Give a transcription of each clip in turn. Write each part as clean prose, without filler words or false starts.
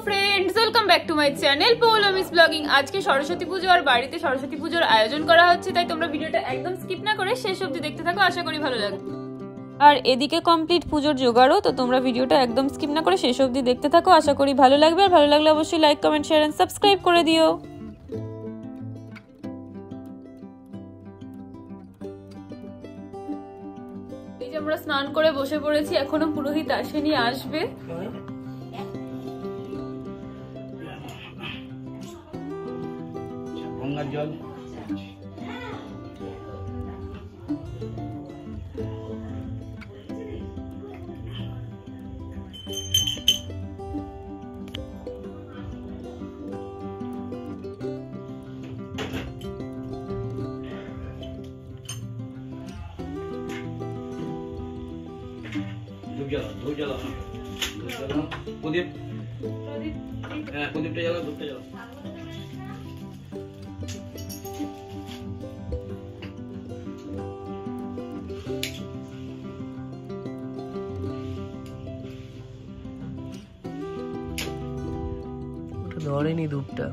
Friends, welcome back to my channel Poulomi's blogging. আজকে সরস্বতী পুজো আর বাড়িতে সরস্বতী পুজোর আয়োজন করা হচ্ছে, তাই তোমরা ভিডিওটা একদম স্কিপ না করে শেষ অবধি দেখতে থাকো, আশা করি ভালো লাগবে। আর এদিকে কমপ্লিট পুজোর জোগাড়ও, তো তোমরা ভিডিওটা একদম স্কিপ না করে শেষ অবধি দেখতে থাকো, আশা করি ভালো লাগবে। আর ভালো লাগলে অবশ্যই like, comment, share and subscribe করে দিও। এই যে আমরা স্নান করে বসে পড়েছি, এখনো পুরোহিত আসেনি, আসবে। গঙ্গার জল ধূপ জ্বালাও প্রদীপ, হ্যাঁ প্রদীপটা জ্বালাও, ধূপটা জ্বালাও। ধরেনি ধূপটা।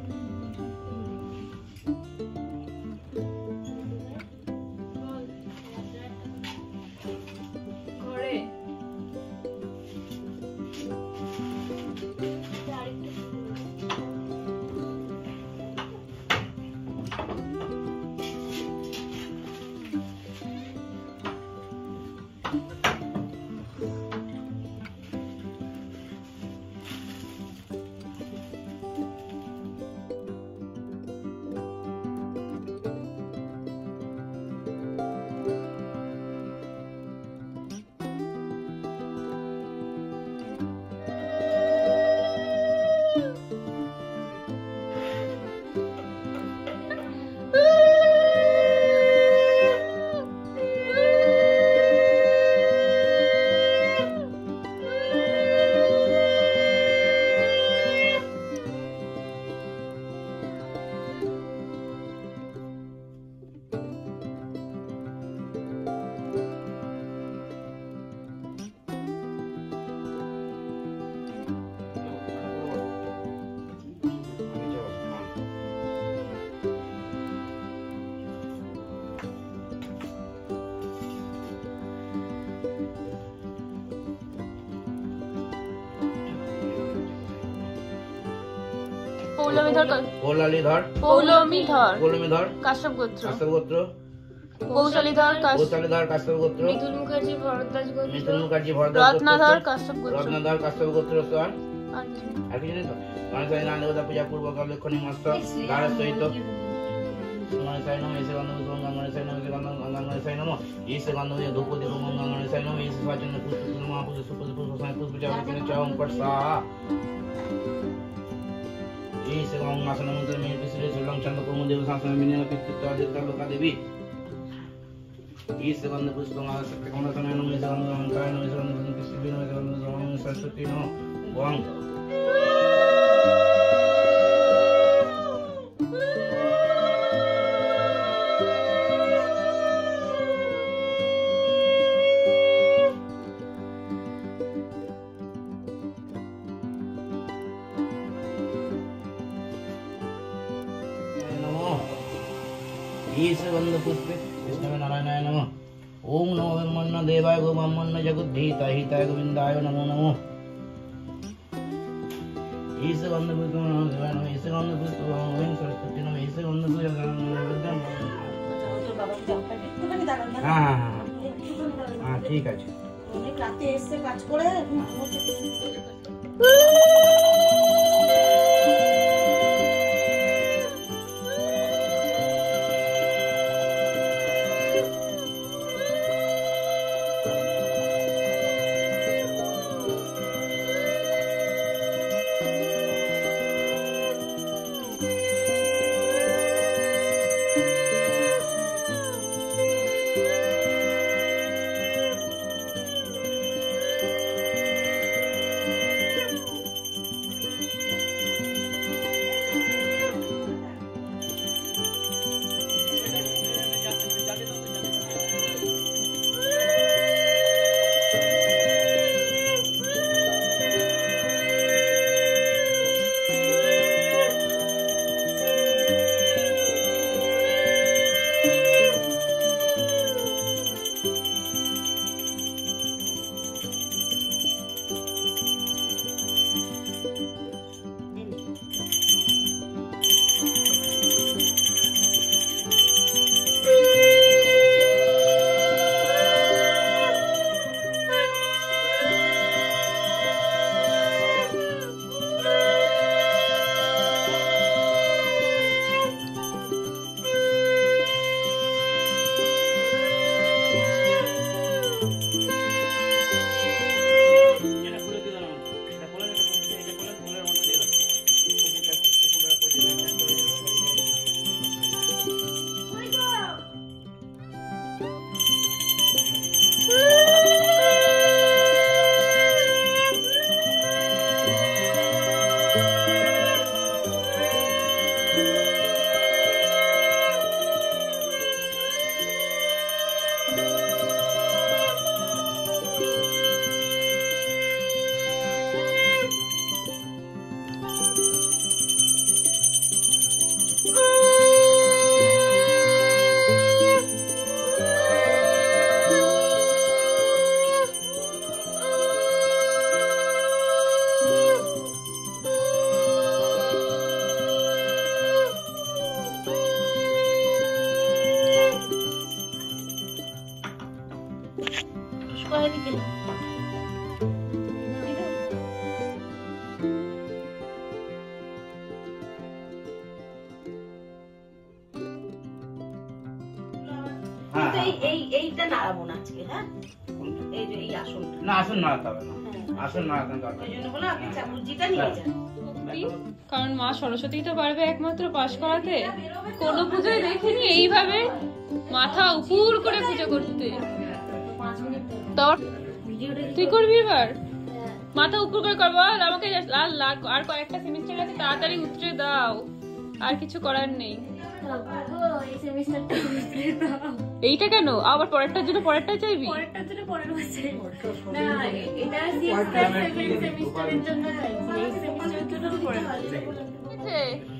পৌলমীধর কাশ্যপ গোত্র, কৌশলীধর কাশ্যপ গোত্র, মিথুন মুখার্জি ভরদ্বাজ গোত্র, রত্নাধর কাশ্যপ গোত্র, কাশ্যপ গোত্র। আর কিছু নেই তো? গণেশ নাম দেবতা পূজা পূর্বক লক্ষণী মস্ত দ্বারা সহিত গণেশায় নম, এসে গন্ধ পুষ্প গণেশায় নম, এসে গন্ধ গণেশায় নম, এসে গন্ধ ধূপ দীপ গণেশায় নম, এসে সচন্দ্র পুষ্প মহাপুষ্প সুপুষ্প পুষ্প পুষ্প চাবন চাবন পটসা এসে গঙ্গাসন মন্ত্র মেয়ে পিছলে শ্রীলং চন্দ্র কুমুদেব শাসন মিনিন পিতৃত্ব অধিকার লোকা দেবী এসে গন্ধ পুষ্প সত্য গণেশায় নম, এসে গন্ধ গণেশায় নম, এসে গন্ধ কৃষ্ণ নম, এসে গন্ধ সরস্বতী নম গং पुष्पे कृष्ण नारायणाय नमः। ओम नमो ब्रह्मण्य देवाय गो ब्रह्मण्य जगद्धिताय हिताय गोविंदाय नमो नमः। ईश गंध पुष्प नमः देवाय नमः, ईश गंध पुष्प ओम सरस्वती नमः, ईश गंध पुष्प हाँ हाँ हाँ ठीक আছে। অনেক রাতে এসে কাজ করে কিন্তু এইটা নাড়াবো না আজকে। হ্যাঁ এই যে এই আসনটা না, আসন নাড়াতে হবে না, আসন নাড়াতে হবে। ওই জন্য বলো আপনি চামচিটা নিয়ে যান। কারণ মা সরস্বতী তো পারবে একমাত্র পাশ করাতে। কোনো পুজোয় দেখিনি এইভাবে মাথা উপর করে পুজো করতে। তোর তুই করবি এবার মাথা উপর করে করবো। আমাকে আর কয়েকটা সেমিস্টার আছে, তাড়াতাড়ি উতরে দাও, আর কিছু করার নেই। এইটা কেন আবার পরেরটার জন্য পরেরটা চাইবি?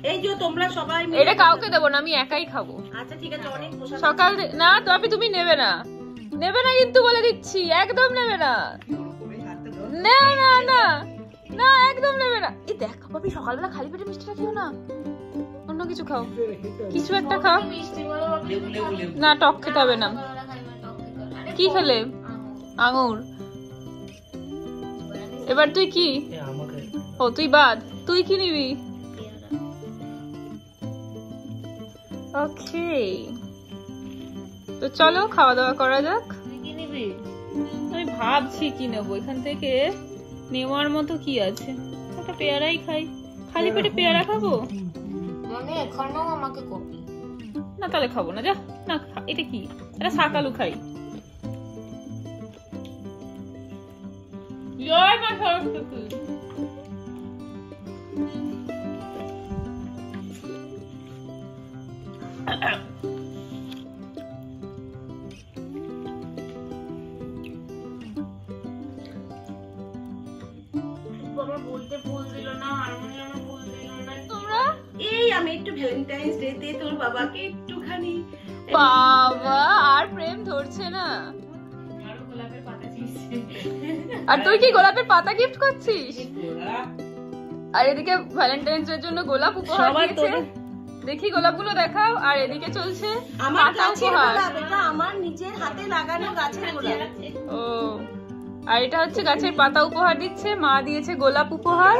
এই যে তোমরা সবাই এটা কাউকে দেবো না, আমি একাই খাবো। আচ্ছা ঠিক আছে, অনেক সকাল না তুমি নেবে না, নেবে না কিন্তু বলে দিচ্ছি, একদম নেবে না। না না না না একদম নেবে না। এই দেখ বাপি, সকালবেলা খালি পেটে মিষ্টিটা খেও না, অন্য কিছু খাও, কিছু একটা খাও। না টক খেতে হবে না। কি খেলে? আঙুর। এবার তুই কি? ও তুই বাদ, তুই কি নিবি? ওকে, তো চলো খাওয়া দাওয়া করা যাক। কি নিবি? আমি ভাবছি কি নেবো, এখান থেকে নেওয়ার মতো কি আছে। একটা পেয়ারাই খাই, খালি পেটে পেয়ারা খাবো মানে এখানেও আমাকে করবি না? তাহলে খাবো না, যা না। এটা কি? এটা শাকালু খাই। জয় মা সরস্বতী। বলতে ভুল দিল না, হারমোনিয়ামে ভুল দিল না। তোমরা এই আমি একটু ভ্যালেন্টাইন্স ডে তে তোর বাবাকে একটুখানি বাবা আর প্রেম ধরছে না। আর তুই কি গোলাপের পাতা গিফট করছিস? আর এদিকে ভ্যালেন্টাইন্স ডে জন্য গোলাপ উপহার দিয়েছে। দেখি গোলাপগুলো দেখাও। আর এদিকে চলছে আমার গাছের গোলাপ, এটা আমার নিজের হাতে লাগানো গাছের গোলাপ। ও, আর এটা হচ্ছে গাছের পাতা উপহার দিচ্ছে। মা দিয়েছে গোলাপ উপহার।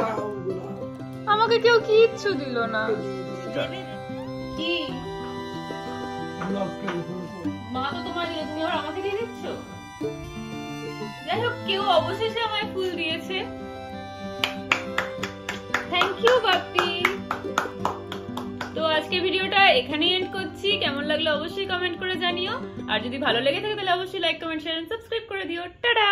আমাকে কেউ কিচ্ছু দিল না। কি মা তো তোমার দিল, তুমি আবার আমাকে দিয়ে দিচ্ছ? যাই হোক, কেউ অবশেষে আমায় ফুল দিয়েছে। Thank you Bappi. তো আজকে ভিডিওটা এখানেই এন্ড করছি। কেমন লাগলো অবশ্যই কমেন্ট করে জানিও। আর যদি ভালো লেগে থাকে তাহলে অবশ্যই like, comment, share and subscribe করে দিও। টাটা।